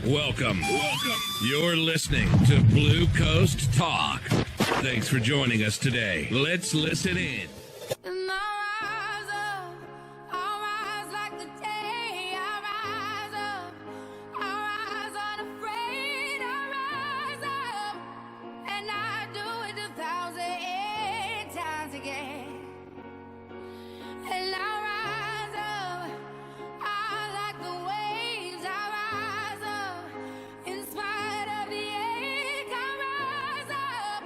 Welcome. You're listening to Blue Coast Talk. Thanks for joining us today. Let's listen in. And I rise up, I rise like the day, I rise up, I rise unafraid, I rise up, and I do it 1,000 times again. And I rise up, I like the waves, I rise up, in spite of the ache, I rise up,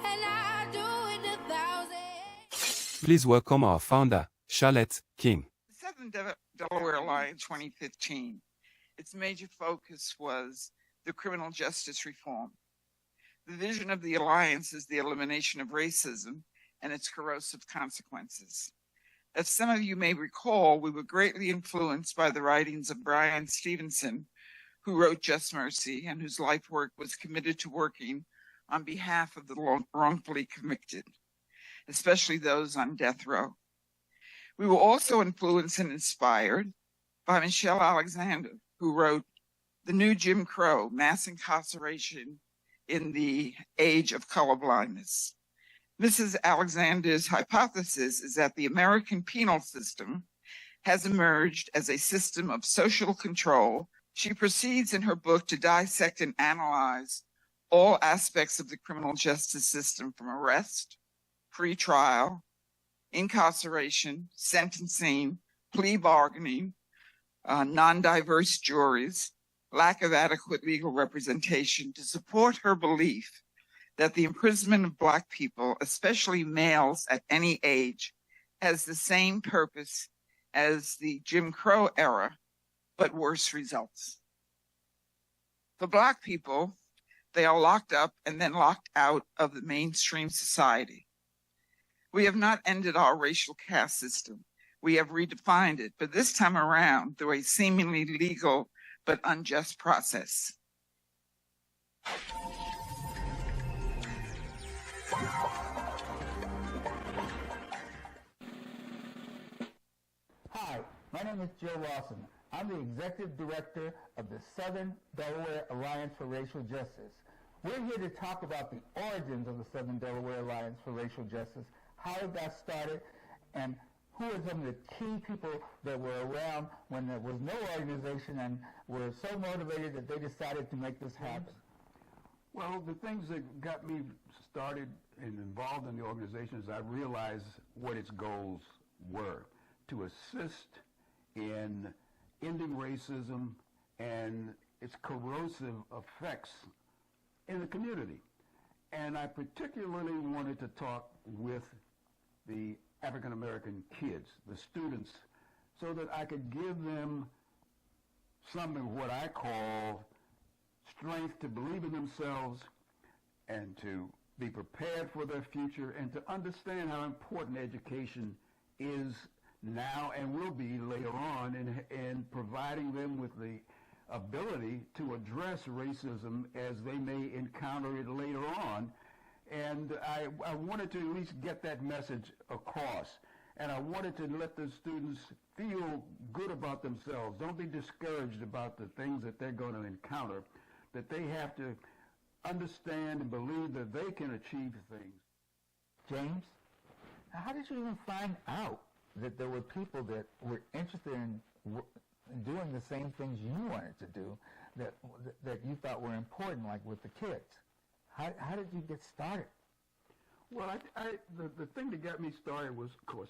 and I do it 1,000. Please welcome our founder, Charlotte King. The Southern Delaware Alliance 2015, its major focus was the criminal justice reform. The vision of the alliance is the elimination of racism and its corrosive consequences. As some of you may recall, we were greatly influenced by the writings of Bryan Stevenson, who wrote Just Mercy and whose life work was committed to working on behalf of the wrongfully convicted, especially those on death row. We were also influenced and inspired by Michelle Alexander, who wrote The New Jim Crow, Mass Incarceration in the Age of Colorblindness. Mrs. Alexander's hypothesis is that the American penal system has emerged as a system of social control. She proceeds in her book to dissect and analyze all aspects of the criminal justice system, from arrest, pre-trial, incarceration, sentencing, plea bargaining, non-diverse juries, lack of adequate legal representation, to support her belief that the imprisonment of Black people, especially males at any age, has the same purpose as the Jim Crow era, but worse results. For Black people, they are locked up and then locked out of the mainstream society. We have not ended our racial caste system. We have redefined it, but this time around through a seemingly legal but unjust process. Hi, my name is Joe Lawson. I'm the Executive Director of the Southern Delaware Alliance for Racial Justice. We're here to talk about the origins of the Southern Delaware Alliance for Racial Justice, how it got started, and who are some of the key people that were around when there was no organization and were so motivated that they decided to make this happen. Well, the things that got me started and involved in the organization is I realized what its goals were: to assist in ending racism and its corrosive effects in the community. And I particularly wanted to talk with the African American kids, the students, so that I could give them some of what I call strength to believe in themselves and to be prepared for their future and to understand how important education is now and will be later on in providing them with the ability to address racism as they may encounter it later on. And I wanted to at least get that message across. And I wanted to let the students feel good about themselves. Don't be discouraged about the things that they're going to encounter, that they have to understand and believe that they can achieve things. James, how did you even find out that there were people that were interested in doing the same things you wanted to do, that you thought were important, like with the kids? How did you get started? Well, the thing that got me started was, of course,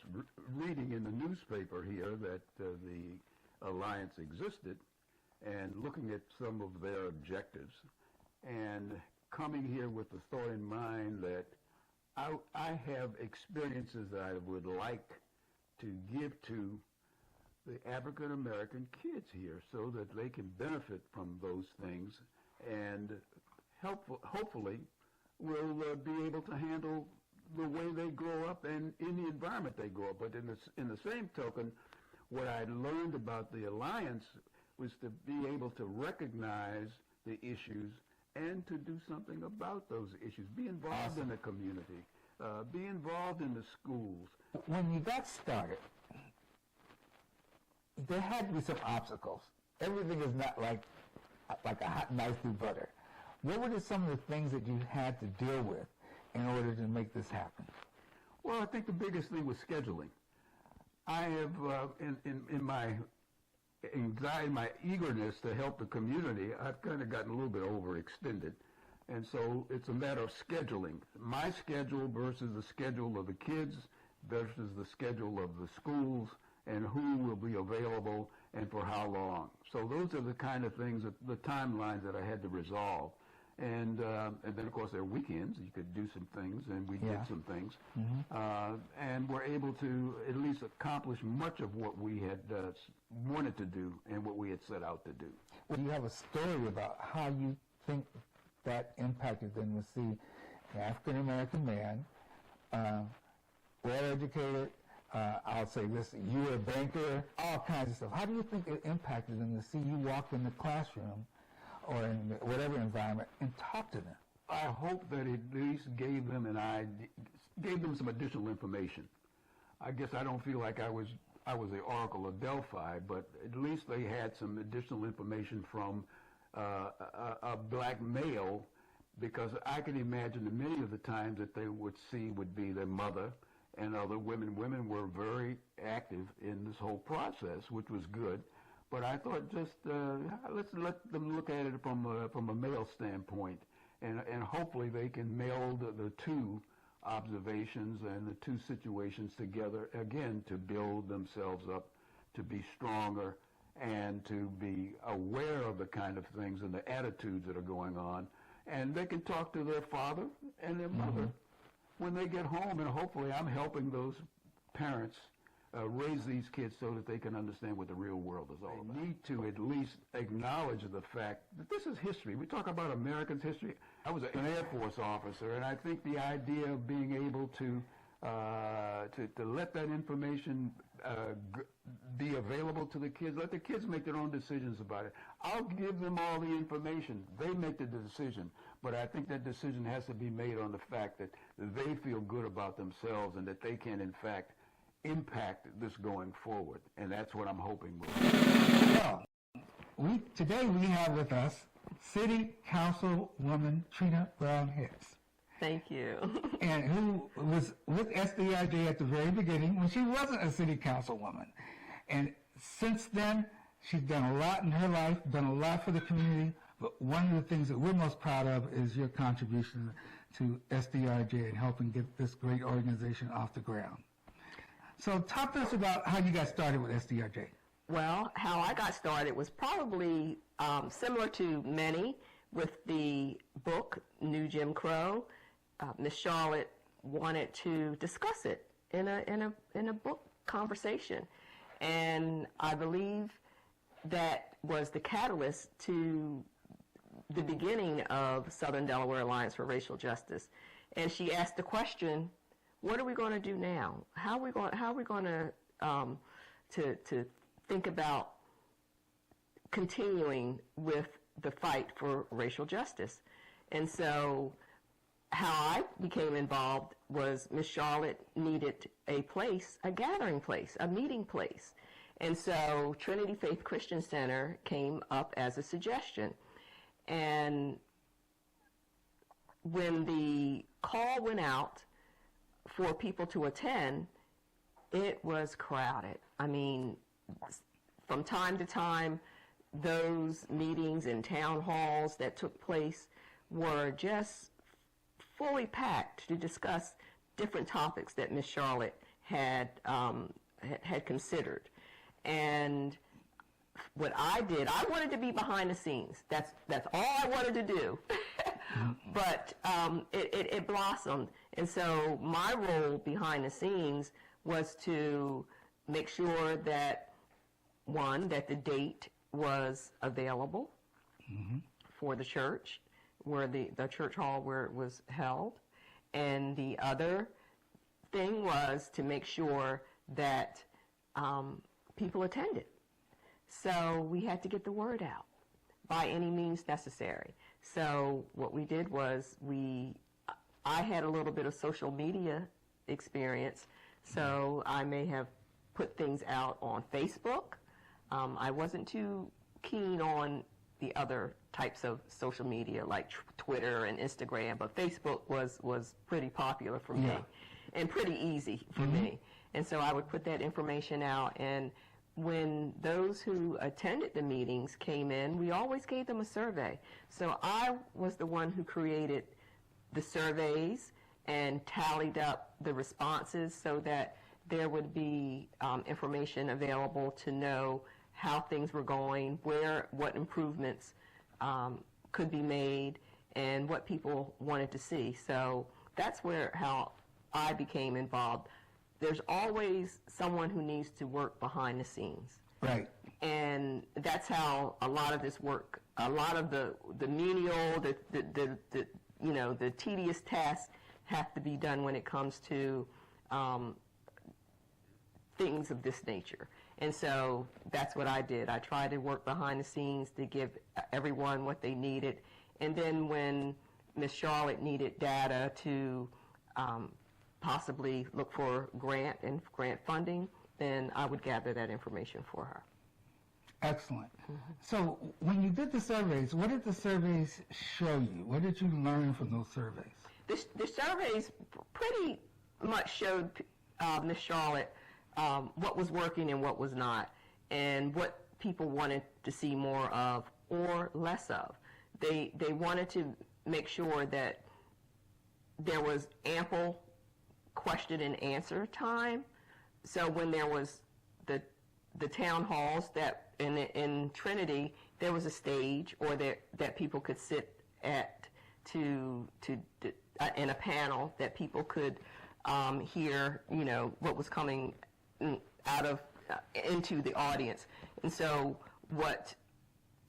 reading in the newspaper here that the Alliance existed and looking at some of their objectives and coming here with the thought in mind that I have experiences that I would like to give to the African American kids here so that they can benefit from those things and hopefully will be able to handle the way they grow up and in the environment they grow up. But in the same token, what I learned about the Alliance was to be able to recognize the issues and to do something about those issues. Be involved in the community. Be involved in the schools. When you got started, there had to be some obstacles. Everything is not like like a hot knife through butter. What were some of the things that you had to deal with in order to make this happen? Well, I think the biggest thing was scheduling. I have, in my anxiety, my eagerness to help the community, I've kind of gotten a little bit overextended. And so it's a matter of scheduling. My schedule versus the schedule of the kids versus the schedule of the schools and who will be available and for how long. So those are the kind of things, the timelines that I had to resolve. And then, of course, there are weekends. You could do some things, and we did some things. And we're able to at least accomplish much of what we had wanted to do and what we had set out to do. Well, you have a story about how you think that impacted them to see an African-American man, well-educated, I'll say this, you were a banker, all kinds of stuff. How do you think it impacted them to see you walk in the classroom or in whatever environment and talk to them? I hope that it at least gave them gave them some additional information. I guess I don't feel like I was the Oracle of Delphi, but at least they had some additional information from a black male, because I can imagine that many of the times that they would see would be their mother and other women. Women were very active in this whole process, which was good. But I thought just let's let them look at it from a male standpoint, and hopefully they can meld the two observations and the two situations together again to build themselves up to be stronger and to be aware of the kind of things and the attitudes that are going on. And they can talk to their father and their mother when they get home, and hopefully I'm helping those parents raise these kids so that they can understand what the real world is all about. They need to at least acknowledge the fact that this is history. We talk about Americans' history. I was an Air Force officer, and I think the idea of being able to let that information be available to the kids, let the kids make their own decisions about it. I'll give them all the information. They make the decision. But I think that decision has to be made on the fact that they feel good about themselves and that they can, in fact, impact this going forward. And that's what I'm hoping will. Well, today we have with us City Councilwoman Trina Brown Hicks. Thank you. And who was with SDARJ at the very beginning when she wasn't a city councilwoman. And since then, she's done a lot in her life, done a lot for the community, but one of the things that we're most proud of is your contribution to SDARJ and helping get this great organization off the ground. So talk to us about how you got started with SDARJ. Well, how I got started was probably similar to many with the book, New Jim Crow. Miss Charlotte wanted to discuss it in a book conversation, and I believe that was the catalyst to the beginning of Southern Delaware Alliance for Racial Justice. And she asked the question, "What are we going to do now? How are we going to think about continuing with the fight for racial justice?" And so how I became involved was Miss Charlotte needed a place, a gathering place, a meeting place. And so Trinity Faith Christian Center came up as a suggestion. And when the call went out for people to attend, it was crowded. I mean, from time to time, those meetings and town halls that took place were just fully packed to discuss different topics that Miss Charlotte had considered. And what I did, I wanted to be behind the scenes. That's all I wanted to do. But it blossomed. And so my role behind the scenes was to make sure that, one, that the date was available for the church, where the church hall where it was held. And the other thing was to make sure that people attended. So we had to get the word out by any means necessary. So what we did was I had a little bit of social media experience, so I may have put things out on Facebook. I wasn't too keen on the other types of social media like Twitter and Instagram, but Facebook was pretty popular for me and pretty easy for me. And so I would put that information out, and when those who attended the meetings came in, we always gave them a survey. So I was the one who created the surveys and tallied up the responses so that there would be information available to know how things were going, what improvements could be made, and what people wanted to see. So that's how I became involved. There's always someone who needs to work behind the scenes. Right. And that's how a lot of this work, a lot of the menial, the tedious tasks have to be done when it comes to things of this nature. And so that's what I did. I tried to work behind the scenes to give everyone what they needed. And then when Ms. Charlotte needed data to possibly look for grant funding, then I would gather that information for her. Excellent. So when you did the surveys, what did the surveys show you? What did you learn from those surveys? The surveys pretty much showed Ms. Charlotte what was working and what was not, and what people wanted to see more of or less of. They wanted to make sure that there was ample question and answer time. So when there was the town halls that in Trinity, there was a stage or that people could sit at in a panel that people could hear, what was coming out of into the audience. And so what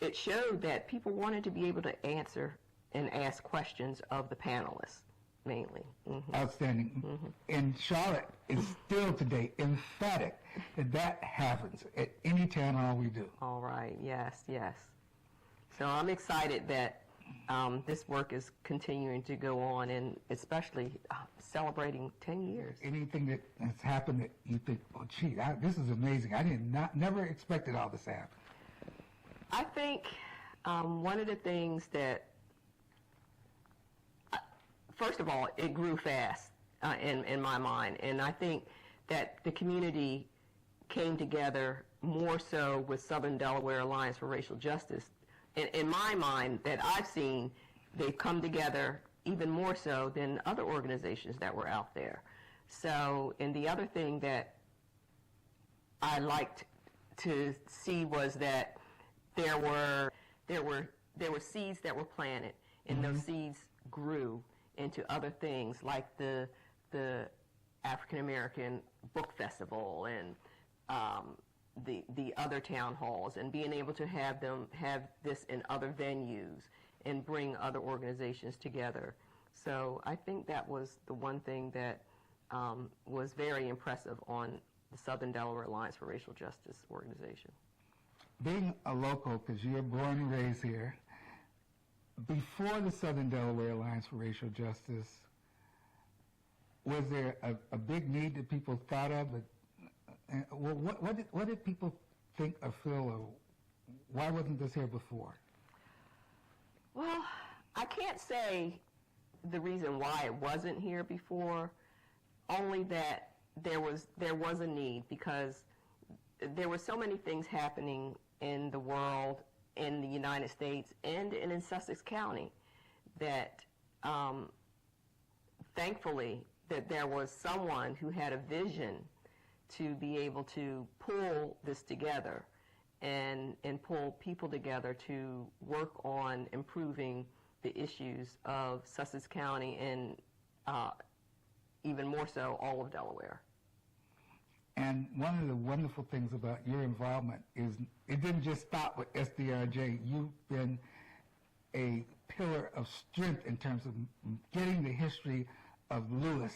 it showed that people wanted to be able to answer and ask questions of the panelists mainly. Outstanding. And Charlotte is still today emphatic that happens at any town hall we do. All right. Yes. So I'm excited that this work is continuing to go on, and especially celebrating 10 years. Anything that has happened that you think, oh, gee, this is amazing. I never expected all this to happen. I think one of the things that, first of all, it grew fast in my mind, and I think that the community came together more so with Southern Delaware Alliance for Racial Justice. In my mind, that I've seen, they've come together even more so than other organizations that were out there. So, and the other thing that I liked to see was that there were seeds that were planted, and those seeds grew into other things like the African American Book Festival and the other town halls, and being able to have this in other venues and bring other organizations together. So I think that was the one thing that was very impressive on the Southern Delaware Alliance for Racial Justice organization. Being a local, because you're born and raised here, before the Southern Delaware Alliance for Racial Justice, was there a big need that people thought of? What did people think or feel, or why wasn't this here before? Well, I can't say the reason why it wasn't here before, only that there was a need, because there were so many things happening in the world, in the United States, and in Sussex County, that thankfully that there was someone who had a vision to be able to pull this together and pull people together to work on improving the issues of Sussex County and even more so all of Delaware. And one of the wonderful things about your involvement is it didn't just stop with SDRJ. You've been a pillar of strength in terms of getting the history of Lewis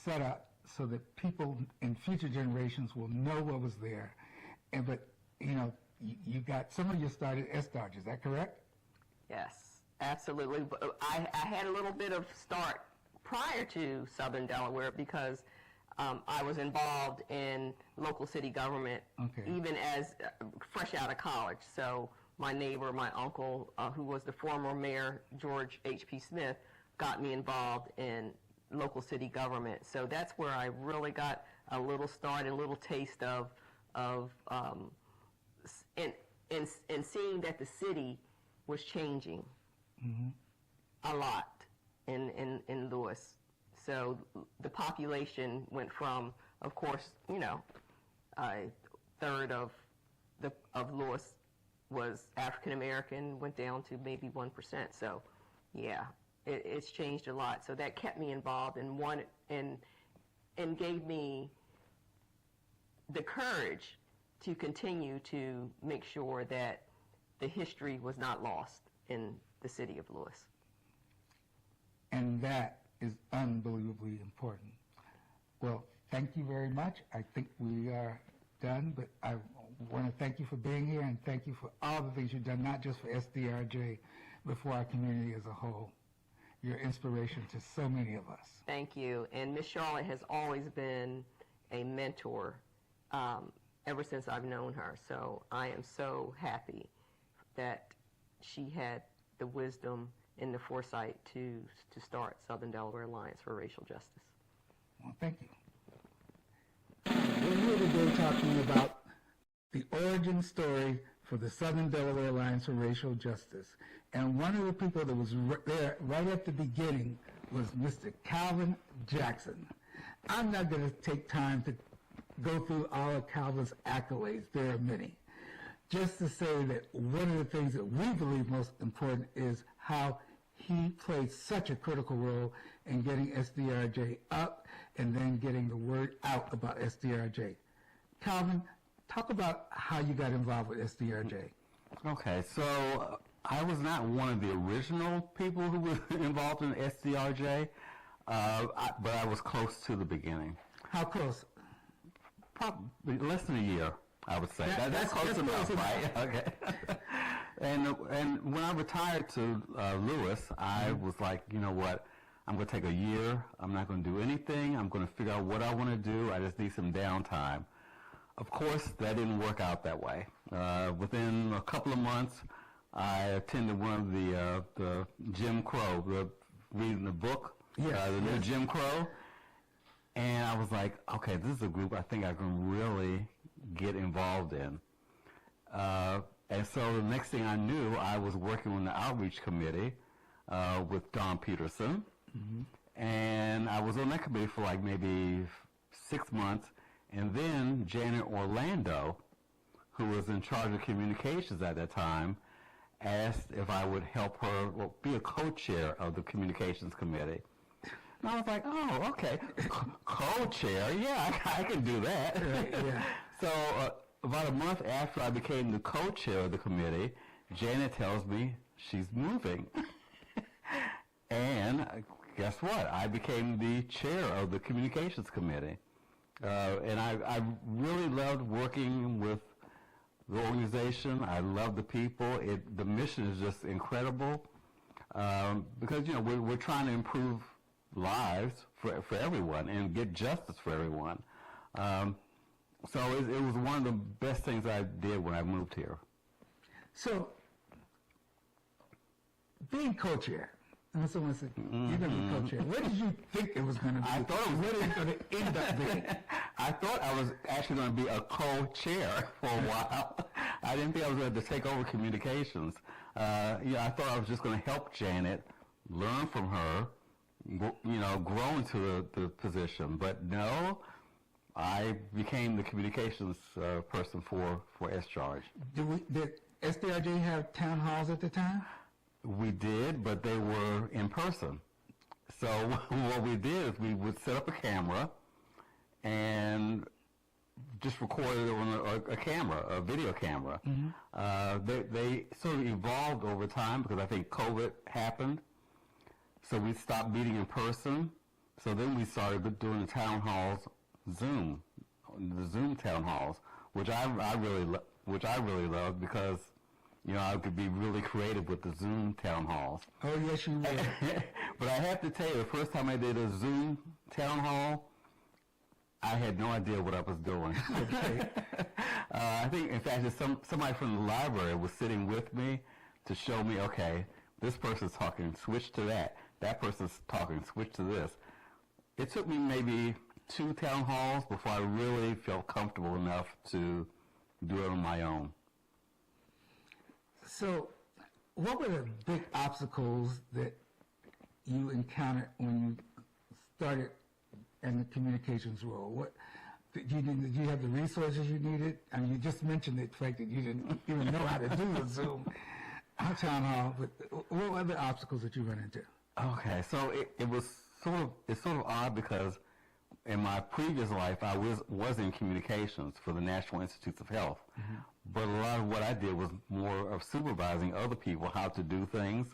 set up so that people in future generations will know what was there. But you got some of you started SDARJ, is that correct? Yes, absolutely. I had a little bit of start prior to Southern Delaware because I was involved in local city government, even as fresh out of college. So my neighbor, my uncle, who was the former mayor, George H.P. Smith, got me involved in local city government. So that's where I really got a little start and a little taste of and seeing that the city was changing a lot in Lewis. So the population went from, of course, a third of Lewis was African American, went down to maybe 1%. So, yeah, it's changed a lot. So that kept me involved and gave me the courage to continue to make sure that the history was not lost in the city of Lewis. And that is unbelievably important. Well, thank you very much. I think we are done, but I want to thank you for being here and thank you for all the things you've done, not just for SDRJ, but for our community as a whole. You're inspiration to so many of us. Thank you. And Miss Charlotte has always been a mentor ever since I've known her. So I am so happy that she had the wisdom and the foresight to start Southern Delaware Alliance for Racial Justice. Well, thank you. We're here today talking about the origin story for the Southern Delaware Alliance for Racial Justice. And one of the people that was there right at the beginning was Mr. Calvin Jackson. I'm not going to take time to go through all of Calvin's accolades. There are many. Just to say that one of the things that we believe most important is how he played such a critical role in getting SDRJ up and then getting the word out about SDRJ. Calvin, talk about how you got involved with SDRJ. Okay, so I was not one of the original people who were involved in SDRJ, but I was close to the beginning. How close? Probably less than a year, I would say. That's close enough, right? Okay. And when I retired to Lewis, I was like, you know what? I'm going to take a year. I'm not going to do anything. I'm going to figure out what I want to do. I just need some downtime. Of course, that didn't work out that way. Within a couple of months, I attended one of the Jim Crow, reading the book, the new Jim Crow. And I was like, okay, this is a group I think I can really get involved in. And so the next thing I knew, I was working on the outreach committee with Don Peterson. And I was on that committee for like maybe 6 months. And then Janet Orlando, who was in charge of communications at that time, asked if I would help her be a co-chair of the communications committee. And I was like, oh, okay, co-chair, yeah, I can do that. Yeah. So about a month after I became the co-chair of the committee, Janet tells me she's moving. And guess what? I became the chair of the communications committee. And I really loved working with the organization. I love the people. The mission is just incredible because, we're trying to improve lives for everyone and get justice for everyone. So it was one of the best things I did when I moved here. So, being co-chair, and someone said, you're going to be co-chair. What did you think it was going to be? I thought it was going to end up being. I thought I was actually going to be a co-chair for a while. I didn't think I was going to take over communications. I thought I was just going to help Janet, learn from her, grow into the position. But no, I became the communications person for SDARJ. Did SDRJ have town halls at the time? We did, but they were in person. So what we did is we would set up a camera and just record it on a camera, a video camera. They sort of evolved over time because I think COVID happened. So we stopped meeting in person. So then we started doing the town halls Zoom, the Zoom town halls, which I really loved because I could be really creative with the Zoom town halls. Oh, yes, you would. But I have to tell you, the first time I did a Zoom town hall, I had no idea what I was doing. I think, in fact, somebody from the library was sitting with me to show me, okay, this person's talking, switch to that. That person's talking, switch to this. It took me maybe 2 town halls before I really felt comfortable enough to do it on my own. So, what were the big obstacles that you encountered when you started in the communications role? What did you have the resources you needed? I mean, you just mentioned the fact that you didn't even know how to do a Zoom town hall, but what were the obstacles that you ran into? Okay, so it's sort of odd because in my previous life I was in communications for the National Institutes of Health, but a lot of what I did was more of supervising other people how to do things.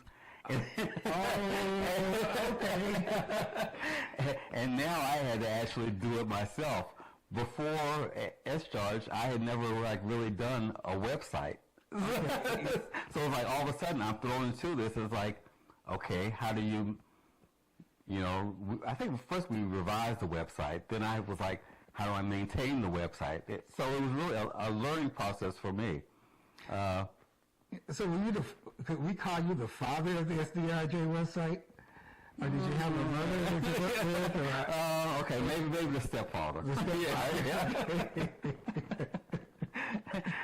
And now I had to actually do it myself. Before SDARJ, I had never really done a website. So it's like all of a sudden I'm thrown into this. It's like, okay, how do you, I think first we revised the website. Then I was like, how do I maintain the website? So it was really a learning process for me. So could we call you the father of the SDARJ website? Or did you have a mother that you worked with? Okay, maybe the stepfather.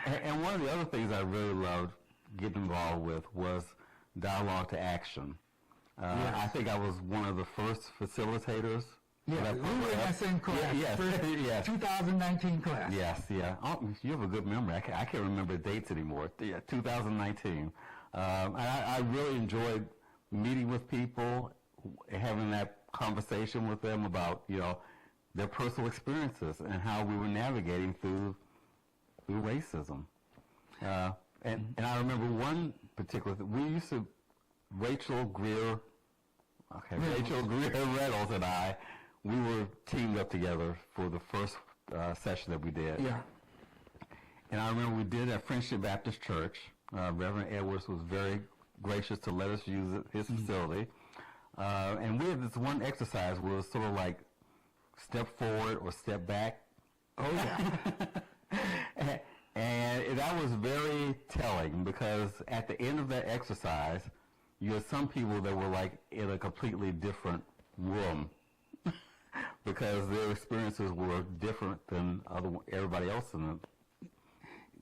And one of the other things I really loved getting involved with was dialogue to action. Yes. I think I was one of the first facilitators. Yeah, we were in that same class. Yes. 2019 class. Yes, yeah. Oh, you have a good memory. I can't remember the dates anymore. Yeah, 2019. I really enjoyed meeting with people, having that conversation with them about, their personal experiences and how we were navigating through racism. And I remember one particular thing. We used to, Rachel Greer Reynolds and I, we were teamed up together for the first session that we did. Yeah. And I remember we did at Friendship Baptist Church. Reverend Edwards was very gracious to let us use his facility. And we had this one exercise where it was sort of like step forward or step back. Oh, yeah. And that was very telling because at the end of that exercise, you had some people that were like in a completely different room because their experiences were different than everybody else in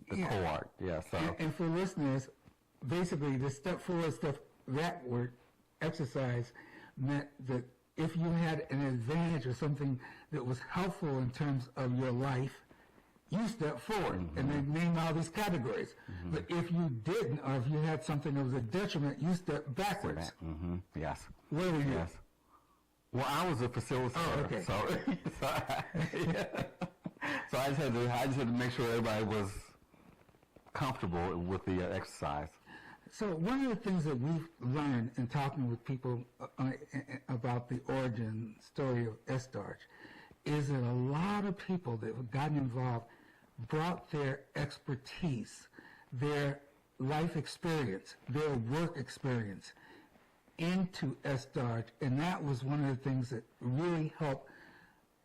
the cohort. Yeah. So. And for listeners, basically the step forward, step backward exercise meant that if you had an advantage or something that was helpful in terms of your life, you step forward and then name all these categories. But if you didn't, or if you had something that was a detriment, you step backwards. Yes. Where were you? Yes. Well, I was a facilitator. Oh, okay. So I just had to make sure everybody was comfortable with the exercise. So one of the things that we've learned in talking with people about the origin story of SDARJ is that a lot of people that have gotten involved brought their expertise, their life experience, their work experience into SDARJ, and that was one of the things that really helped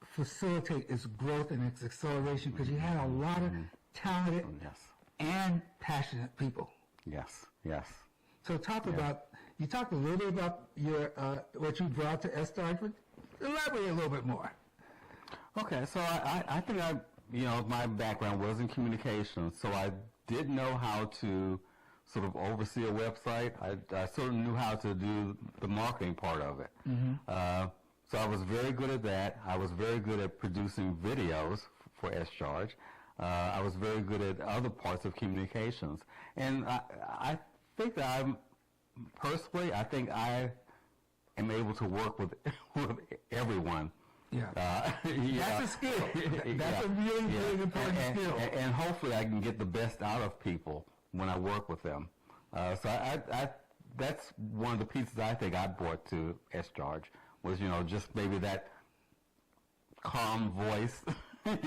facilitate its growth and its acceleration because you had a lot of talented and passionate people. Yes, yes. So you talked a little bit about your what you brought to SDARJ, but elaborate a little bit more. Okay, so I think my background was in communications, so I did know how to sort of oversee a website. I sort of knew how to do the marketing part of it. So I was very good at that. I was very good at producing videos for SDARJ. I was very good at other parts of communications. And I think that I think I am able to work with everyone. Yeah. That's a skill. That's a really, really important skill. And hopefully I can get the best out of people when I work with them. So that's one of the pieces I think I brought to SDARJ was, just maybe that calm voice, and,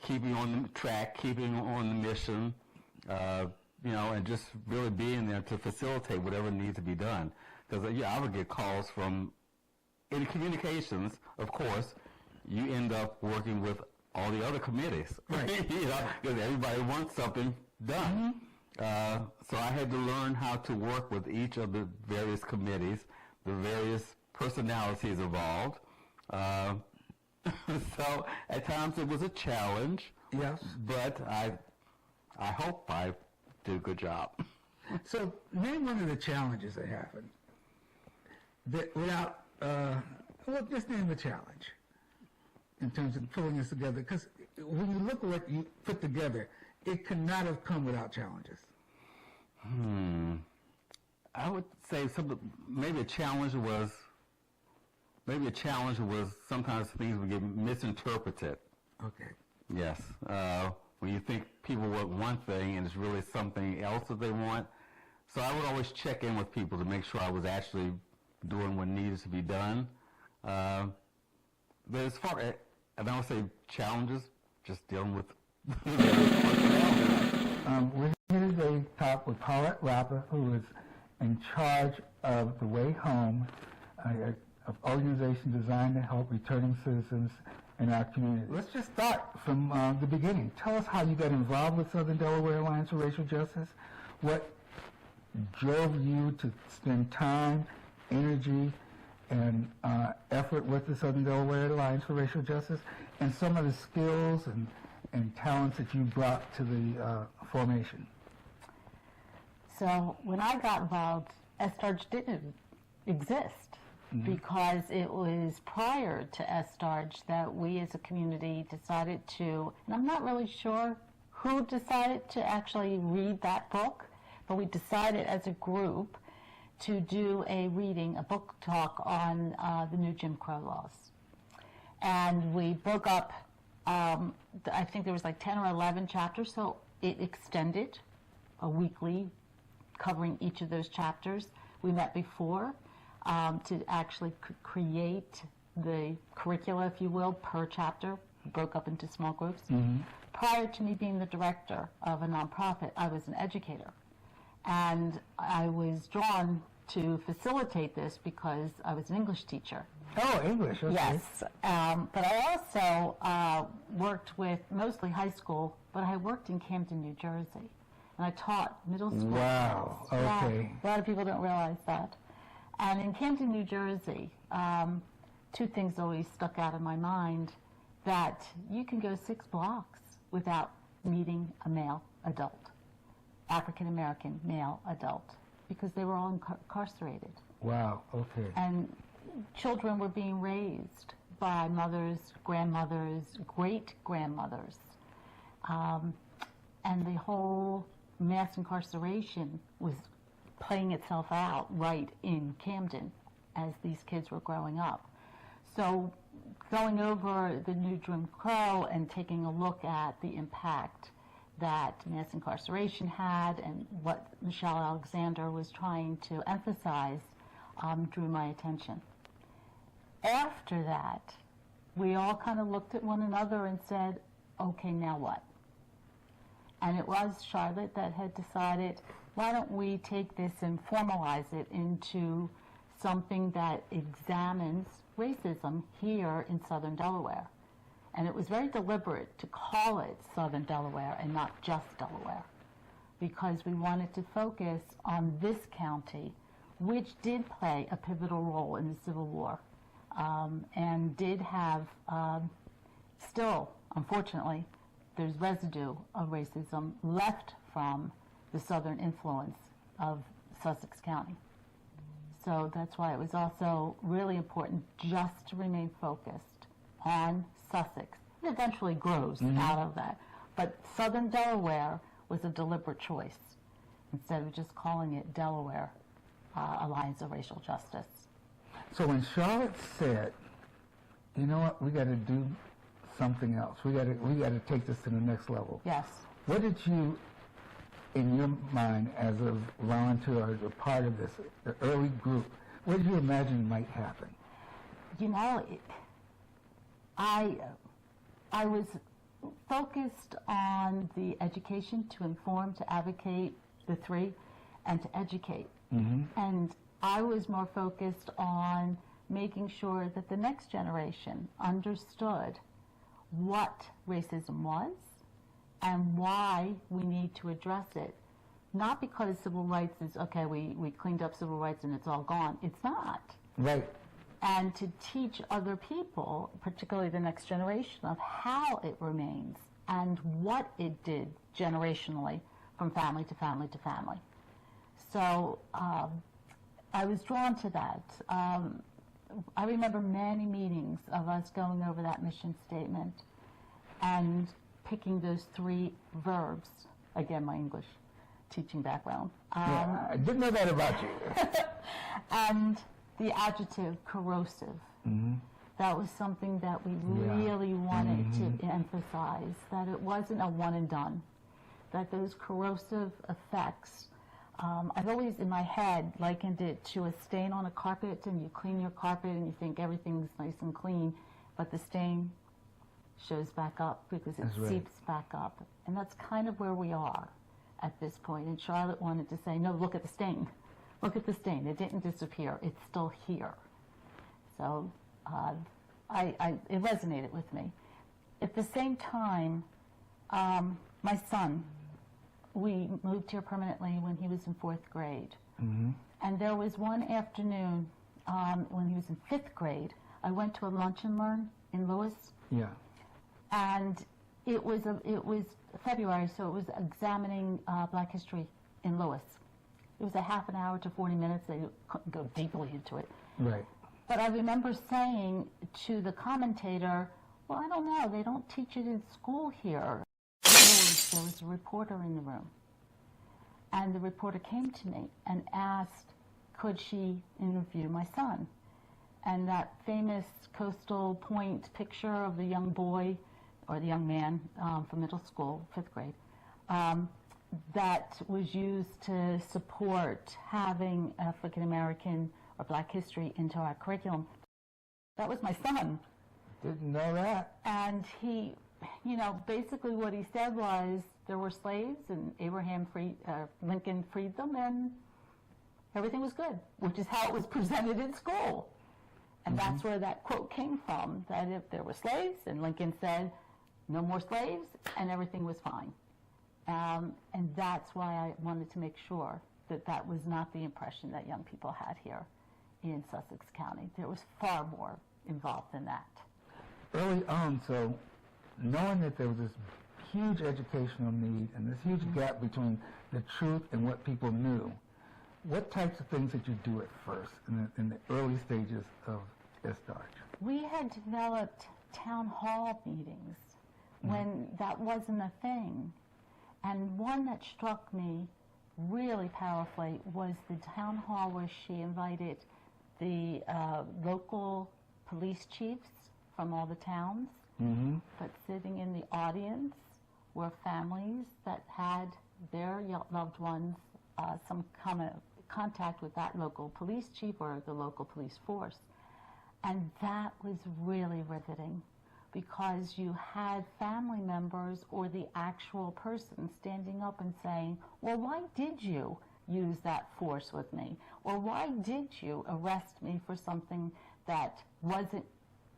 keeping on the track, keeping on the mission, and just really being there to facilitate whatever needs to be done. Because, I would get calls from in communications, of course, you end up working with all the other committees, Right. Because everybody wants something done. So I had to learn how to work with each of the various committees, the various personalities involved. So at times it was a challenge. Yes. But I hope I did a good job. So name one of the challenges that happened. That without, well, just name the challenge in terms of pulling this together. Because when you look at what you put together, it could not have come without challenges. I would say maybe a challenge was sometimes things would get misinterpreted. Okay. Yes. When you think people want one thing and it's really something else that they want. So I would always check in with people to make sure I was actually doing what needed to be done. But as far as, and I would say challenges, just dealing with We're here today to talk with Paulette Rapper, who is in charge of the Way Home, of organization designed to help returning citizens in our community. Let's just start from the beginning. Tell us how you got involved with Southern Delaware Alliance for Racial Justice, what drove you to spend time, energy, and effort with the Southern Delaware Alliance for Racial Justice, and some of the skills and talents that you brought to the formation. So when I got involved, SDARJ didn't exist because it was prior to SDARJ that we as a community decided to, and I'm not really sure who decided to actually read that book, but we decided as a group to do a book talk on the new Jim Crow laws. And we broke up, I think there was like 10 or 11 chapters, so it extended a weekly covering each of those chapters. We met before to actually create the curricula, if you will, per chapter, broke up into small groups. Prior to me being the director of a nonprofit, I was an educator. And I was drawn to facilitate this because I was an English teacher. Oh, English, okay. Yes, but I also worked with mostly high school, but I worked in Camden, New Jersey, and I taught middle school. Wow, kids. okay. Yeah, a lot of people don't realize that. And in Camden, New Jersey, two things always stuck out in my mind, that you can go 6 blocks without meeting a male adult, African-American male adult, because they were all incarcerated. Wow, okay. And children were being raised by mothers, grandmothers, great-grandmothers. And the whole mass incarceration was playing itself out right in Camden as these kids were growing up. So going over the new Jim Crow and taking a look at the impact that mass incarceration had and what Michelle Alexander was trying to emphasize drew my attention. After that, we all kind of looked at one another and said, okay, now what? And it was Charlotte that had decided, why don't we take this and formalize it into something that examines racism here in Southern Delaware. And it was very deliberate to call it Southern Delaware and not just Delaware, because we wanted to focus on this county, which did play a pivotal role in the Civil War, and did have, still, unfortunately, there's residue of racism left from the southern influence of Sussex County. So that's why it was also really important just to remain focused on Sussex. It eventually grows out of that. But Southern Delaware was a deliberate choice instead of just calling it Delaware Alliance of Racial Justice. So when Charlotte said, you know what, we got to do something else. We got to take this to the next level. Yes. What did you, in your mind, as a volunteer or as a part of this, the early group, what did you imagine might happen? You know, I was focused on the education, to inform, to advocate, the three, and to educate. And I was more focused on making sure that the next generation understood what racism was and why we need to address it. Not because civil rights is, okay, we cleaned up civil rights and it's all gone. It's not. Right. And to teach other people, particularly the next generation, of how it remains and what it did generationally from family to family to family. So I was drawn to that. I remember many meetings of us going over that mission statement and picking those 3 verbs. Again, my English teaching background. Yeah, I didn't know that about you. And the adjective corrosive. Mm-hmm. That was something that we really wanted to emphasize, that it wasn't a one and done, that those corrosive effects, I've always in my head likened it to a stain on a carpet, and you clean your carpet and you think everything's nice and clean, but the stain shows back up because it seeps back up. And that's kind of where we are at this point. And Charlotte wanted to say, no, look at the stain. Look at the stain. It didn't disappear. It's still here. So it resonated with me. At the same time, my son, we moved here permanently when he was in 4th grade. Mm-hmm. And there was one afternoon when he was in 5th grade, I went to a lunch and learn in Lewis. Yeah. And it was February, so it was examining Black history in Lewis. It was a half an hour to 40 minutes. They couldn't go deeply into it. Right. But I remember saying to the commentator, well, I don't know, they don't teach it in school here. There was a reporter in the room. And the reporter came to me and asked, could she interview my son? And that famous Coastal Point picture of the young boy, or the young man from middle school, 5th grade, that was used to support having African American or Black history into our curriculum. That was my son. Didn't know that. And he, basically what he said was there were slaves and Lincoln freed them and everything was good, which is how it was presented in school. And that's where that quote came from, that if there were slaves and Lincoln said no more slaves and everything was fine. And that's why I wanted to make sure that that was not the impression that young people had here in Sussex County. There was far more involved than that. Early on, so knowing that there was this huge educational need and this huge gap between the truth and what people knew, what types of things did you do at first in the early stages of SDARJ? We had developed town hall meetings when that wasn't a thing. And one that struck me really powerfully was the town hall where she invited the local police chiefs from all the towns, but sitting in the audience were families that had their loved ones some kind of contact with that local police chief or the local police force. And that was really riveting because you had family members or the actual person standing up and saying, well, why did you use that force with me? Or why did you arrest me for something that wasn't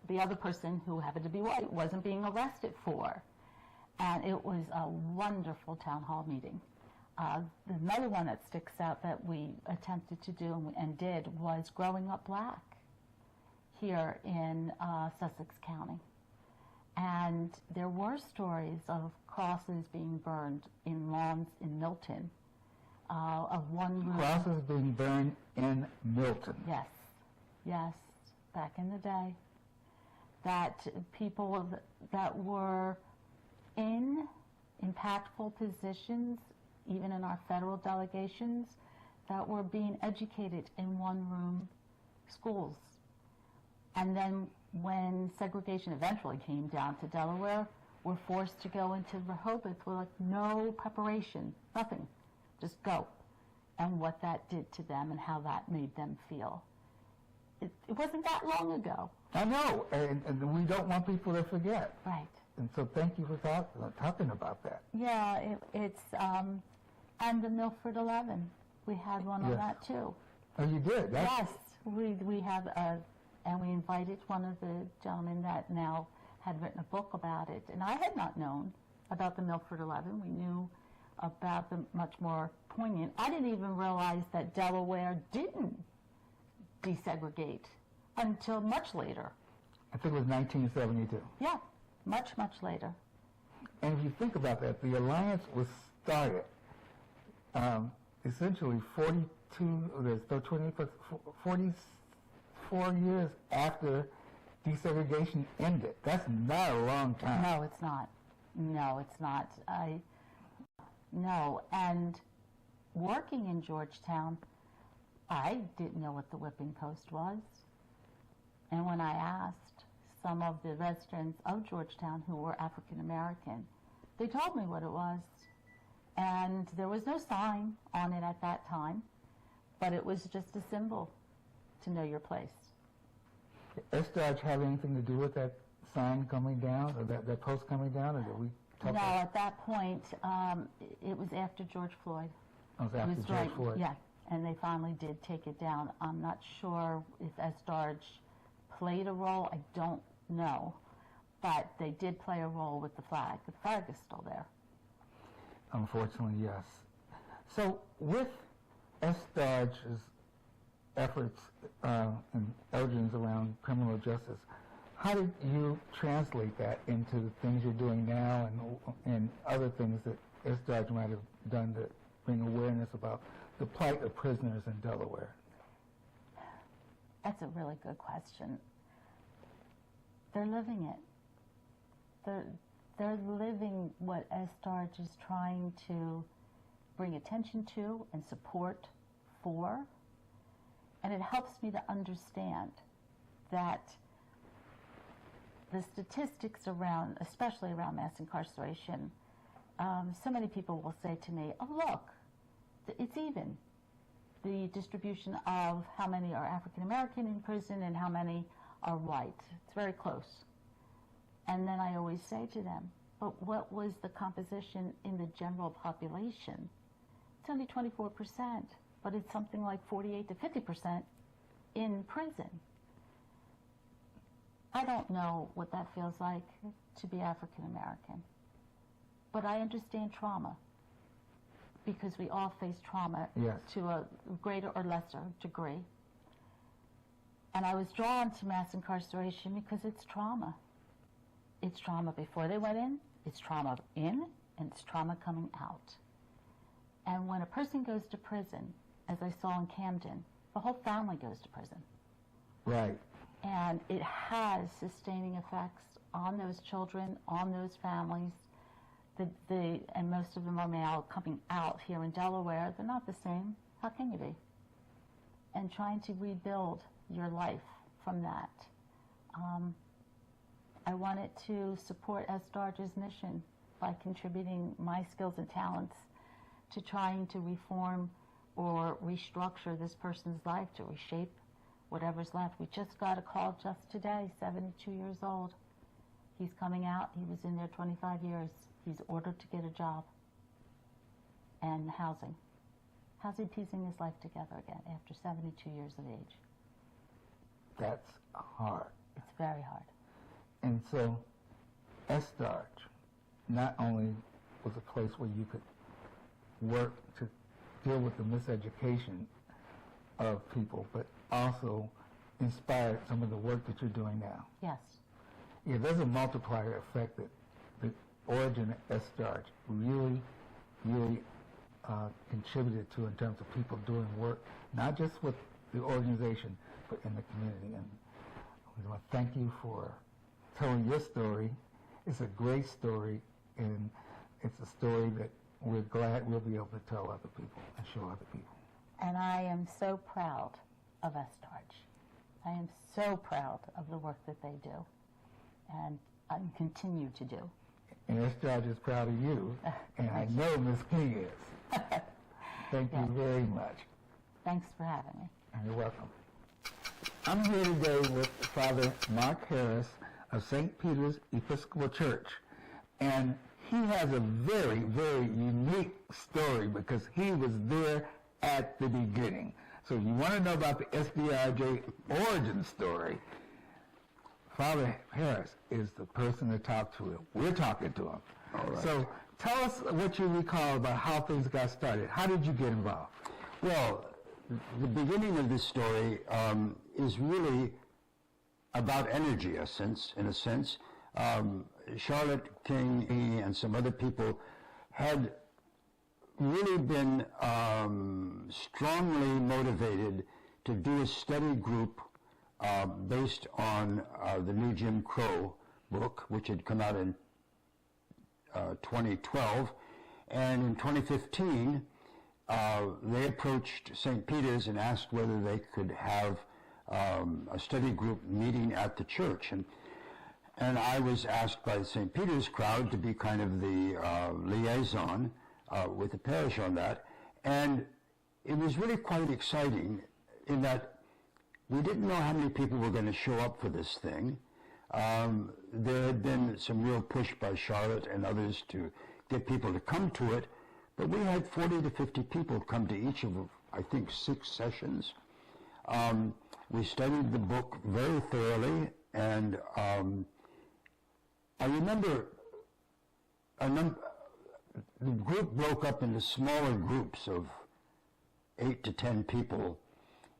the other person who happened to be white wasn't being arrested for? And it was a wonderful town hall meeting. Another one that sticks out that we attempted to do and did was Growing Up Black here in Sussex County. And there were stories of crosses being burned in lawns in Milton, of one room. Crosses being burned in Milton. Yes, yes, back in the day. That people that were in impactful positions, even in our federal delegations, that were being educated in one-room schools. And then when segregation eventually came down to Delaware, were forced to go into Rehoboth with like no preparation, nothing, just go. And what that did to them and how that made them feel. It wasn't that long ago. I know, and we don't want people to forget. Right. And so thank you for talking about that. Yeah, it's, and the Milford 11, we had one on that too. Oh, you did? Yes, we have and we invited one of the gentlemen that now had written a book about it. And I had not known about the Milford 11. We knew about the much more poignant. I didn't even realize that Delaware didn't desegregate until much later. I think it was 1972. Yeah, much, much later. And if you think about that, the alliance was started essentially 44 years after desegregation ended. That's not a long time. No, it's not. No, it's not. No, and working in Georgetown, I didn't know what the whipping post was. And when I asked some of the residents of Georgetown who were African American, they told me what it was. And there was no sign on it at that time, but it was just a symbol to know your place. Did SDARJ have anything to do with that sign coming down, or that post coming down, or did we talk No, about at that point, it was after George Floyd. it? Was after George Floyd? Yeah, and they finally did take it down. I'm not sure if SDARJ played a role. I don't know. But they did play a role with the flag. The flag is still there. Unfortunately, yes. So with SDARJ's efforts and urgings around criminal justice, how did you translate that into the things you're doing now and other things that SDARJ might have done to bring awareness about the plight of prisoners in Delaware? That's a really good question. They're living it. They're living what SDARJ is trying to bring attention to and support for. And it helps me to understand that the statistics around, especially around mass incarceration, so many people will say to me, oh, look, it's even. The distribution of how many are African American in prison and how many are white. It's very close. And then I always say to them, but what was the composition in the general population? It's only 24%, but it's something like 48 to 50% in prison. I don't know what that feels like to be African American, but I understand trauma because we all face trauma to a greater or lesser degree. And I was drawn to mass incarceration because it's trauma. It's trauma before they went in, it's trauma in, and it's trauma coming out. And when a person goes to prison, as I saw in Camden, the whole family goes to prison. Right. And it has sustaining effects on those children, on those families. And most of them are now coming out here in Delaware. They're not the same. How can you be? And trying to rebuild your life from that. I wanted to support SDARJ's mission by contributing my skills and talents to trying to reform or restructure this person's life, to reshape whatever's left. We just got a call just today, 72 years old. He's coming out. He was in there 25 years. He's ordered to get a job and housing. How's he piecing his life together again after 72 years of age? That's hard. It's very hard. And so SDARJ not only was a place where you could work to deal with the miseducation of people, but also inspired some of the work that you're doing now. Yes. Yeah, there's a multiplier effect that the origin of SDARJ really contributed to in terms of people doing work, not just with the organization, but in the community. And we want to thank you for telling your story. It's a great story, and it's a story that we're glad we'll be able to tell other people and show other people. And I am so proud of SDARJ. I am so proud of the work that they do and continue to do. And SDARJ is proud of you, and I know Ms. King is. Thank you very much. Thanks for having me. And you're welcome. I'm here today with Father Mark Harris of St. Peter's Episcopal Church, and he has a very, very unique story because he was there at the beginning. So you want to know about the SDRJ origin story, Father Harris is the person to talk to. We're talking to him. All right. So tell us what you recall about how things got started. How did you get involved? Well, the beginning of this story is really about energy, in a sense. Charlotte King and some other people had really been strongly motivated to do a study group based on the new Jim Crow book, which had come out in 2012. And in 2015, they approached St. Peter's and asked whether they could have a study group meeting at the church. And I was asked by the St. Peter's crowd to be kind of the liaison with the parish on that. And it was really quite exciting in that we didn't know how many people were going to show up for this thing. There had been some real push by Charlotte and others to get people to come to it, but we had 40 to 50 people come to each of, I think, 6 sessions. We studied the book very thoroughly, and I remember the group broke up into smaller groups of 8 to 10 people,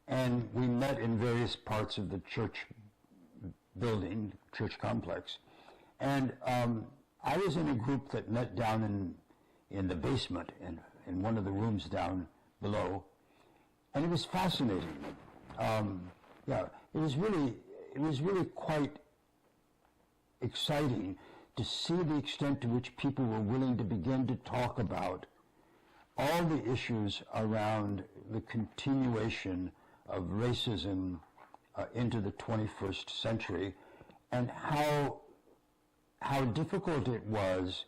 and we met in various parts of the church building, church complex. And I was in a group that met down in the basement, in one of the rooms down below, and it was fascinating. It was really quite exciting to see the extent to which people were willing to begin to talk about all the issues around the continuation of racism into the 21st century, and how difficult it was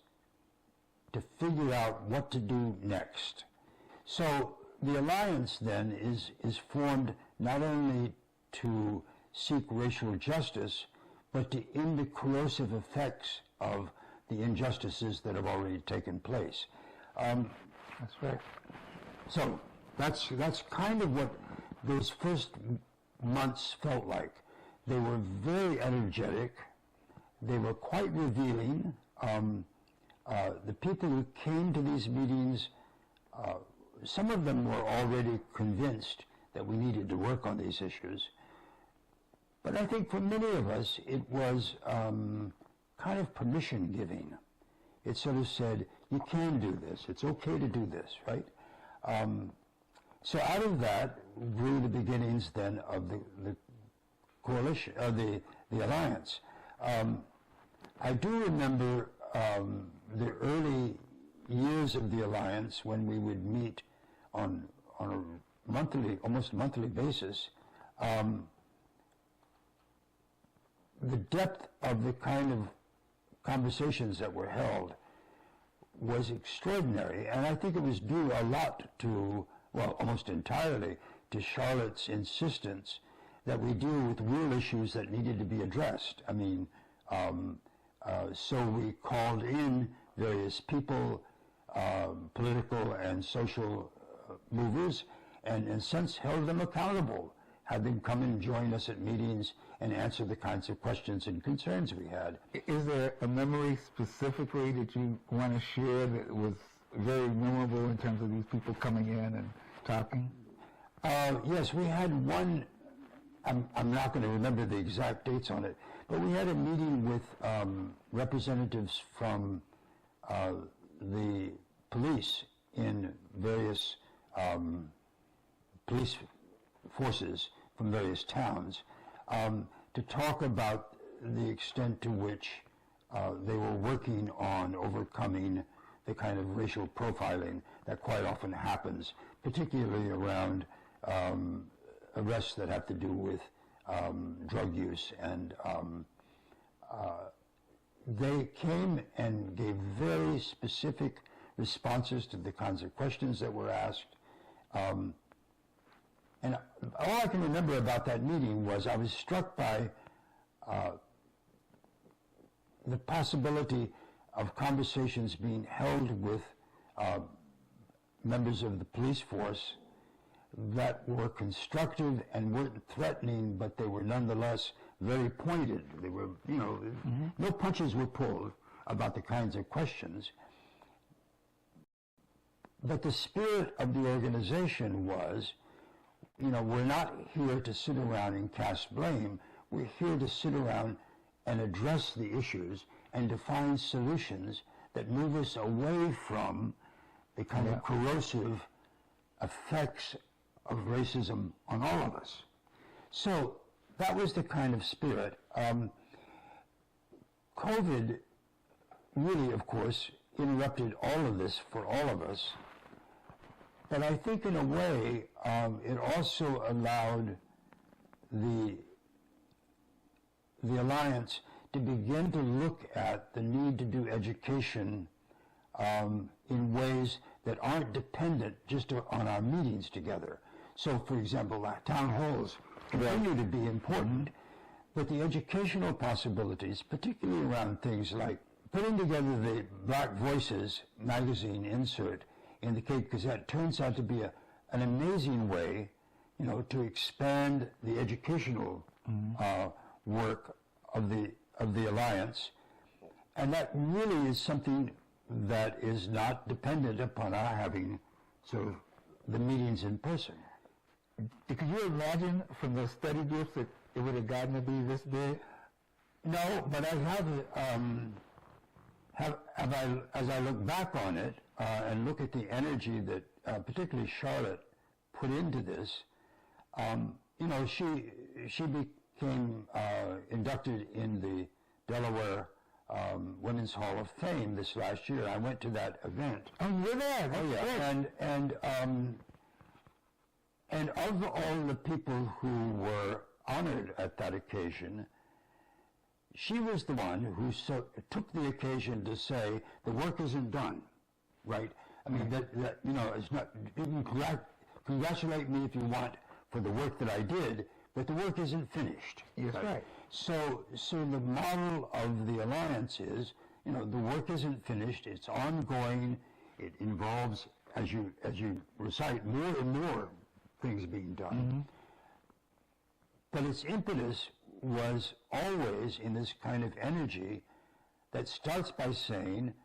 to figure out what to do next. So the Alliance then is formed not only to seek racial justice, but to end the corrosive effects of the injustices that have already taken place. That's right. So that's kind of what those first months felt like. They were very energetic. They were quite revealing. The people who came to these meetings, some of them were already convinced that we needed to work on these issues. But I think for many of us, it was kind of permission giving. It sort of said, you can do this. It's okay to do this, right? So out of that grew the beginnings then of the coalition, the Alliance. I do remember the early years of the Alliance when we would meet on a monthly, almost monthly basis. The depth of the kind of conversations that were held was extraordinary, and I think it was due a lot to, well, almost entirely to Charlotte's insistence that we deal with real issues that needed to be addressed. I mean, so we called in various people, political and social movers, and in a sense held them accountable, had them come and join us at meetings and answer the kinds of questions and concerns we had. Is there a memory specifically that you want to share that was very memorable in terms of these people coming in and talking? Yes, we had one, I'm not going to remember the exact dates on it, but we had a meeting with representatives from the police in various police forces from various towns to talk about the extent to which they were working on overcoming the kind of racial profiling that quite often happens, particularly around arrests that have to do with drug use. And they came and gave very specific responses to the kinds of questions that were asked. And all I can remember about that meeting was I was struck by the possibility of conversations being held with members of the police force that were constructive and weren't threatening, but they were nonetheless very pointed. They were, no punches were pulled about the kinds of questions. But the spirit of the organization was, we're not here to sit around and cast blame. We're here to sit around and address the issues and to find solutions that move us away from the kind of corrosive effects of racism on all of us. So that was the kind of spirit. COVID really, of course, interrupted all of this for all of us. But I think in a way, it also allowed the Alliance to begin to look at the need to do education in ways that aren't dependent just on our meetings together. So, for example, town halls continue to be important, but the educational possibilities, particularly around things like putting together the Black Voices magazine insert in the Cape Gazette, turns out to be an amazing way, to expand the educational work of the Alliance, and that really is something that is not dependent upon our having sort of the meetings in person. Could you imagine from those study groups that it would have gotten to be this big? No, but as I look back on it and look at the energy that particularly Charlotte put into this, she became inducted in the Delaware Women's Hall of Fame this last year. I went to that event. Oh, you're there. That's great. And of all the people who were honored at that occasion, she was the one who took the occasion to say, the work isn't done, right? I mean, it's not, you can congratulate me if you want for the work that I did, but the work isn't finished. That's right. So the model of the Alliance is, the work isn't finished, it's ongoing, it involves, as you recite, more and more things being done. Mm-hmm. But its impetus was always in this kind of energy that starts by saying,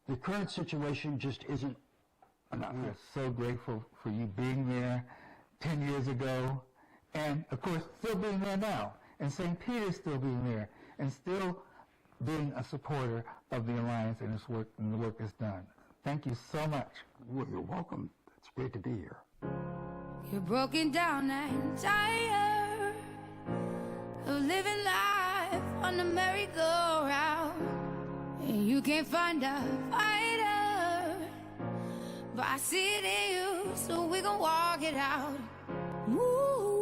the current situation just isn't enough. We're so grateful for you being there 10 years ago, and of course still being there now, and St. Peter's still being there, and still being a supporter of the Alliance and its work and the work it's done. Thank you so much. Well, you're welcome. It's great to be here. You're broken down and tired of living life on the merry-go-round, and you can't find a fighter, but I see it in you, so we gon' walk it out. Ooh.